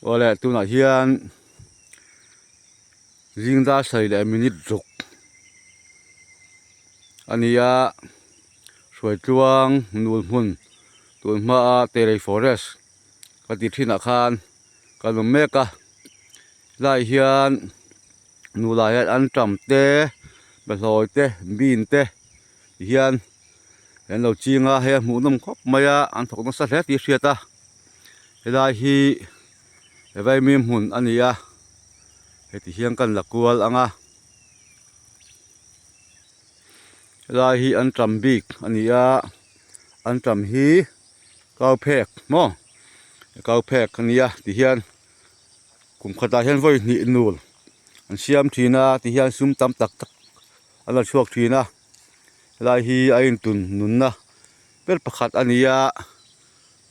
ole tuna hian jingda sai le minute ruk ania suai tluang nul hmun tun hma a terei forest ka ti thina khan kalum meka lai hian nula hian an tam te behloi te bin te hian en lo chinga he hmu num khop maya an thok na sa hle ti hriata helai hi evai mi hmun ania heti hian kan lakual anga helai hi an tam bik ania an tam hi kau phek mo kau phek ania ti hian kum khata hian voi ni nul an siam thina ti hian sum tam tak tak ala chuak thina lai hi a in tun nunna per pakhat ania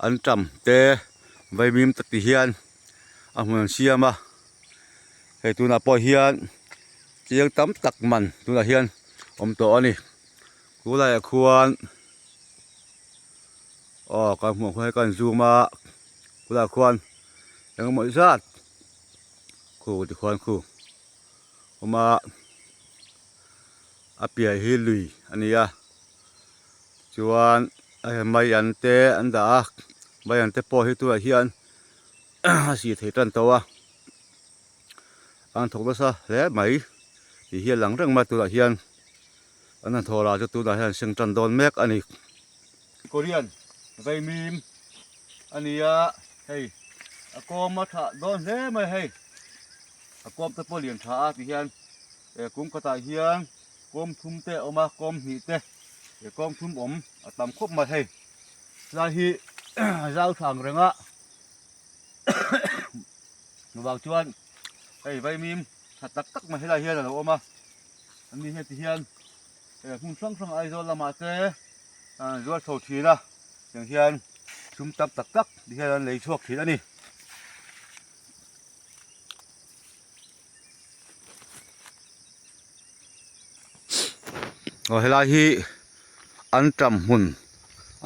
an tam te vai mim ta ti hian a hmun siama he tuna po hian chiang tam tak man tuna hian om to ani kulai khuan kan hmu khai kan zuma kulai khuan engmoi zat khu ti khuan khu oma apia hi lui ania chuan mai an te an da mai an te po hi tu hian si thei tan towa an thok da sa le mai hi hian lang reng ma tu la hian an thora chu tu da hian sing tan don mek ani korean vai mim ania hei akom ma tha don le mai hei akom te po lian tha ti hian kum kata hian kom thum te oma kom hi te kom thum om atam khop ma hei la hi zau thang renga nuwang chuan hei vai mim tha tak tak ma helai hian lo oma ani he ti hian hmun sang sang ai zo lama te zual tho thina yang hian sum tam tak tak ti hian lei chuak thin ani helai hi an tam hmun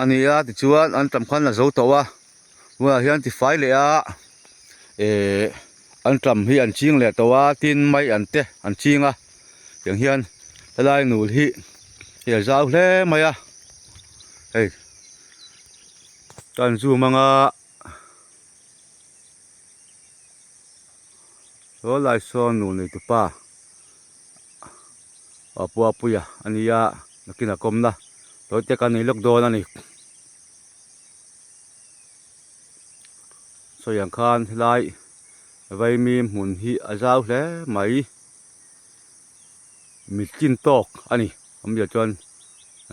ania ti chuan an tam khan la zo towa wa hian ti fai le a an tam hi an ching le towa tin mai an te an chinga yang hian helai nul hi he zau hle maya hei kan zu manga so lai so nul nei tu pa apua puya ania nakina komna toite kan ni lok don ani so yang khan lai vai mi hmun hi azau hle mai mitin tok ani amya chon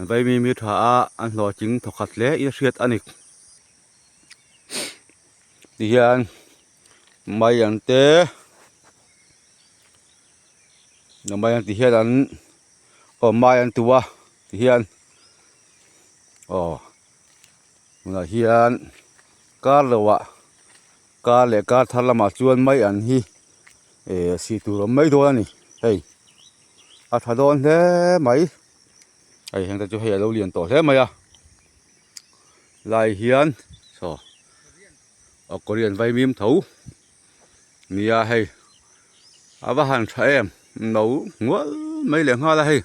vai mi tha a an hlo ching thokhat le i hriat ani tian mai an te na mai an ti hian an mai an tuwa ti hian na hian kar lawa ka le ka thalama chuan mai an hi si tur mai do ani hei a thadon hle mai ai heng ta chu hei lo lian to hle mai a lai hian so korean vai mim tho nia hei ava han tha em no ngol mai le nga la hei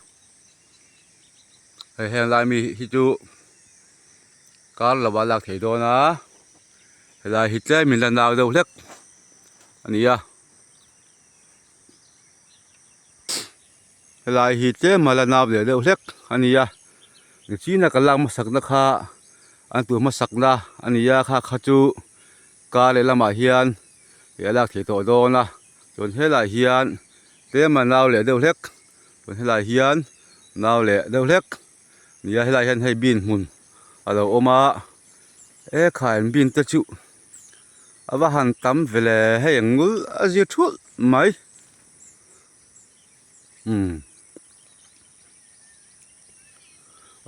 hei lai mi hi chu kar lawa lak thei do na helai hi tle min la naw do hlek ania helai hi tle mala naw le do hlek ania ni china kalang masak na kha an tu masak na ania kha chu ka le lama hian helak thei to do na chon helai hian te ma naw le do hlek chon helai hian naw le do hlek nia helai hian hei bin hmun alo oma khain bin te chu ava han tam vele hei ngul azi thul mai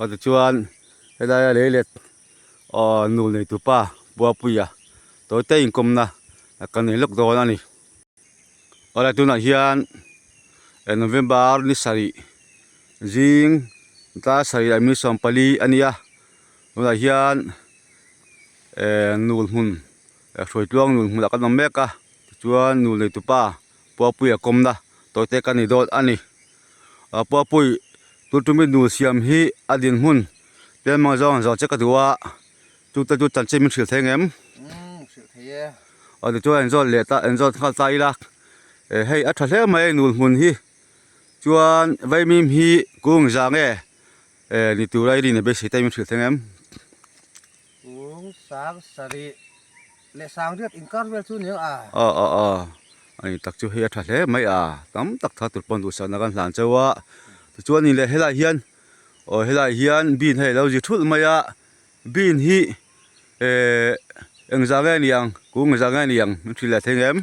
adu chuan helai le let nul nei tu pa bua puya toite in komna kan ni lok don ani ola tuna hian november ni sari jing ta sari mi som pali ania ola hian nul hmun สวยตวงนู่นละกันนำเมกะจวนนู่นเลยตุป้าปัวปุยกมนะตัวเตกันนี่โดดอันนี้ปัวปุยตุตุมินูเสียมฮีอดินหุ่นเป็นมังจองจอเจกตัวจุดจันเชมิเสือเทงเอ็มเสือเทียเดี๋ยวจวนจอเลต้าจอเข้าใจละให้อัฐเทไม่นู่นหุ่นฮีจวนไว้มีฮีกุ้งจางนี่ตัวไรดีเนี่ยเบสิเตมิเสือเทงเอ็มกุ้งสางสรีเลสางเรียกอินการเวลชุนยังอันนี้ตักจูเฮียทัดเลยไม่ตั้มตักทัดตุ่ปนตุสันนักันหลานเจ้าว่าจวนนี่เลยเฮลาเฮียนเฮลาเฮียนบินให้เราจะทุลมาบินฮีเอ็งจางเงียงกุ้งจางเงียงมันคือแหละเทงเอ็ม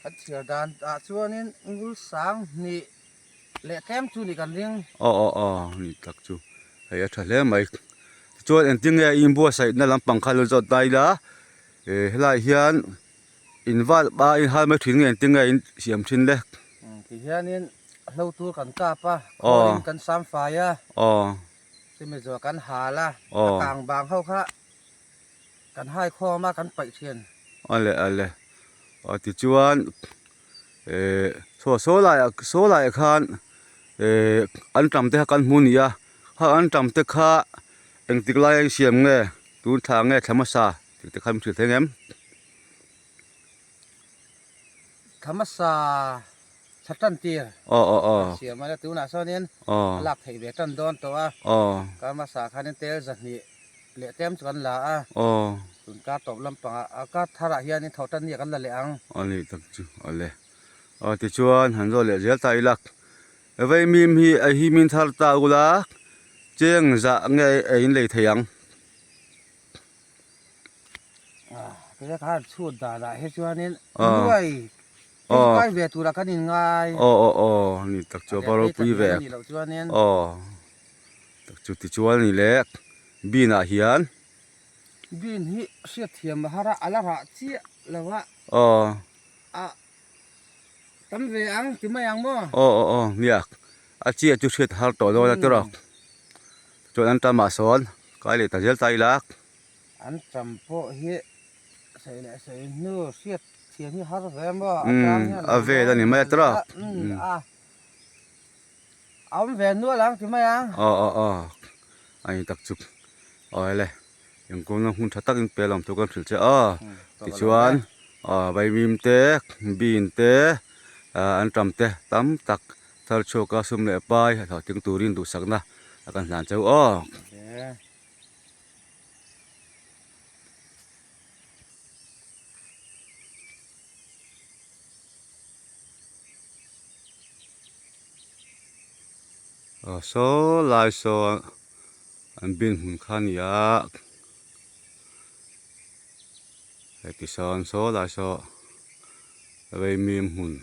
อันเสียดานชวนนี่กุ้งสางนี่เลแก้มชุนนี่กันเรื่องนี่ตักจูเฮียทัดเลยไม่จวนเอ็งจริงอินบัวใส่นั่นลำปังคาร์ลจอดได้ละเฮลาเฮียนอินวัดบ้าอินฮาไม่ถึงเงินตึงไงเสียมชินเล็กที่เฮียนี่เราตัวกันกาปะคนกันซ้ำไฟที่ไม่จอกันหาละกลางบางเข้าค่ะกันให้ข้อมากันไปเทียนอะไรติจวนโซลายคันอันจำเตะกันมุนีอ่ะถ้าอันจำเตะข้าเอ็งติกไล่เสียมเงตูนทางเงธรรมศาสตร์ติดคันถือเทงเอ็มธรรมศาสตร์ชัดตันเตียเสียมาแล้วตัวน่ะซ้อนนี้หลักให้เวทันโดนตัวธรรมศาสตร์คันเตลจัดนี่เละเต็มกันละส่วนการตบลำปังอากาศทาระเฮียนี่เท่าตันเนี่ยกันละเลยอันนี้ตั้งจู่อะไรติจวนหันโดเลยเจ้าตายลักไว้มีฮีมินทาร์ตาอุลักเจียงจะไงอินเลยเทียงก็จะขาดชุดด่าให้ชวนนี้ด้วยไปเวทุระกันยังไงนี่ตักจบเราปุยแวกตักจุดที่จวนนี่แหละบินอาเฮียนบินฮิเสียเทียมหาระอะไรระเจี๊ยแล้วว่าตั้มเวียงที่ไม่ยังมั้งเนี่ยอาเจี๊ยจุดเสียหาต่อโดนแล้วตัวรอกจนอันตามาสอนก็เลยตัดเจลใจลักอันจำพวกฮิใส่เนื้อเสียเทียมที่หาระแวมบ่เวแล้วนี่ไม่ตัวรอกเอาเวนัวหลังที่ไม่ยังอันนี้ตักจุกอะไรยังคงต้องหุ่นทัดตักยังเปล่าตัวกันถึงจะติชวนใบมีมเตะบินเตะอันจำเตะตั้มตักทาร์โชกาสุมเล่ไปถ้าถึงตูรินดูสักนะakan lancar so lai so an bin hun khan ya ti son so lai so ve mim hun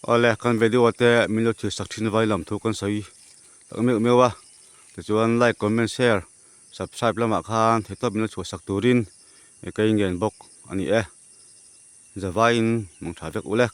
oleh kan video te minut chu sakhin vai lam thu kan sai tak me wa te chuan like comment share subscribe lama khan the top minut chu sak turin e kai ngen bok ani zawai in mong tha vek ulek